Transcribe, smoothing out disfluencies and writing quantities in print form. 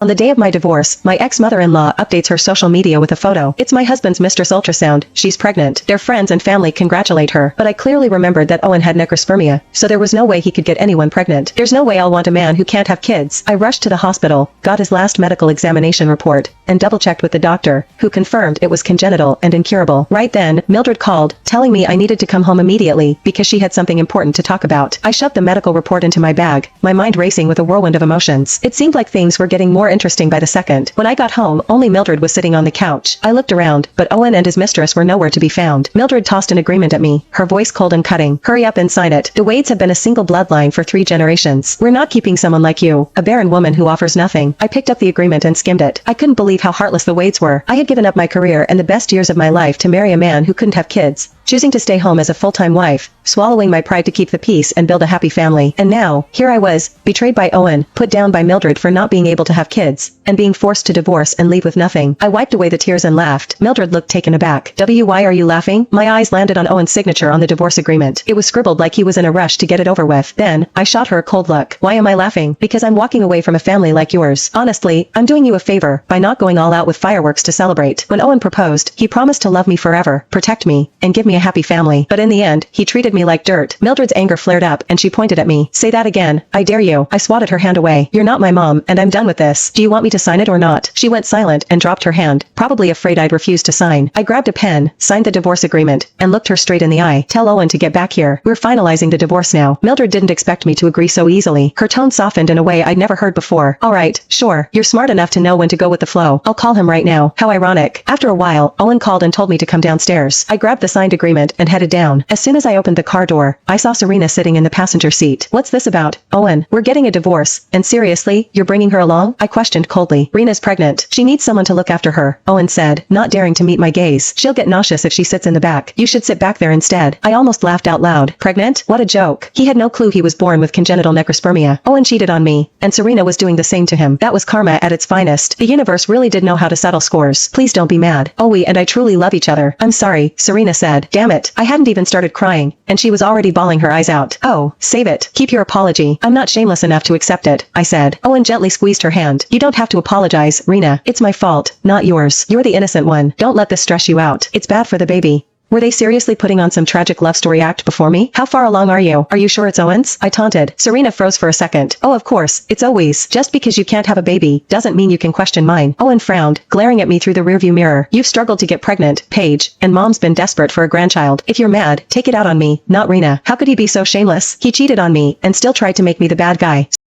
On the day of my divorce, my ex-mother-in-law updates her social media with a photo. It's my husband's mistress ultrasound. She's pregnant. Their friends and family congratulate her. But I clearly remembered that Owen had necrospermia, so there was no way he could get anyone pregnant. There's no way I'll want a man who can't have kids. I rushed to the hospital, got his last medical examination report, and double-checked with the doctor, who confirmed it was congenital and incurable. Right then, Mildred called, telling me I needed to come home immediately because she had something important to talk about. I shoved the medical report into my bag, my mind racing with a whirlwind of emotions. It seemed like things were getting more interesting by the second. When I got home, only Mildred was sitting on the couch. I looked around, but Owen and his mistress were nowhere to be found. Mildred tossed an agreement at me, her voice cold and cutting. Hurry up and sign it. The Wades have been a single bloodline for 3 generations. We're not keeping someone like you, a barren woman who offers nothing. I picked up the agreement and skimmed it. I couldn't believe how heartless the Wades were. I had given up my career and the best years of my life to marry a man who couldn't have kids, choosing to stay home as a full-time wife, swallowing my pride to keep the peace and build a happy family. And now, here I was, betrayed by Owen, put down by Mildred for not being able to have kids, and being forced to divorce and leave with nothing. I wiped away the tears and laughed. Mildred looked taken aback. Why are you laughing? My eyes landed on Owen's signature on the divorce agreement. It was scribbled like he was in a rush to get it over with. Then, I shot her a cold look. Why am I laughing? Because I'm walking away from a family like yours. Honestly, I'm doing you a favor by not going all out with fireworks to celebrate. When Owen proposed, he promised to love me forever, protect me, and give me a happy family. But in the end, he treated me like dirt. Mildred's anger flared up, and she pointed at me. Say that again. I dare you. I swatted her hand away. You're not my mom, and I'm done with this. Do you want me to sign it or not? She went silent and dropped her hand, probably afraid I'd refuse to sign. I grabbed a pen, signed the divorce agreement, and looked her straight in the eye. Tell Owen to get back here. We're finalizing the divorce now. Mildred didn't expect me to agree so easily. Her tone softened in a way I'd never heard before. Alright, sure. You're smart enough to know when to go with the flow. I'll call him right now. How ironic. After a while, Owen called and told me to come downstairs. I grabbed the signed agreement and headed down. As soon as I opened the car door, I saw Serena sitting in the passenger seat. What's this about? Owen, we're getting a divorce. And seriously, you're bringing her along? I questioned coldly. Rena's pregnant. She needs someone to look after her, Owen said, not daring to meet my gaze. She'll get nauseous if she sits in the back. You should sit back there instead. I almost laughed out loud. Pregnant? What a joke. He had no clue he was born with congenital necrospermia. Owen cheated on me, and Serena was doing the same to him. That was karma at its finest. The universe really did know how to settle scores. Please don't be mad. Owie and I truly love each other. I'm sorry, Serena said. Damn it. I hadn't even started crying, and she was already bawling her eyes out. Oh, save it. Keep your apology. I'm not shameless enough to accept it, I said. Owen gently squeezed her hand. You don't have to apologize, Rena. It's my fault, not yours. You're the innocent one. Don't let this stress you out. It's bad for the baby. Were they seriously putting on some tragic love story act before me? How far along are you? Are you sure it's Owen's? I taunted. Serena froze for a second. Oh, of course, it's always. Just because you can't have a baby doesn't mean you can question mine. Owen frowned, glaring at me through the rearview mirror. You've struggled to get pregnant, Paige, and Mom's been desperate for a grandchild. If you're mad, take it out on me, not Rena. How could he be so shameless? He cheated on me and still tried to make me the bad guy.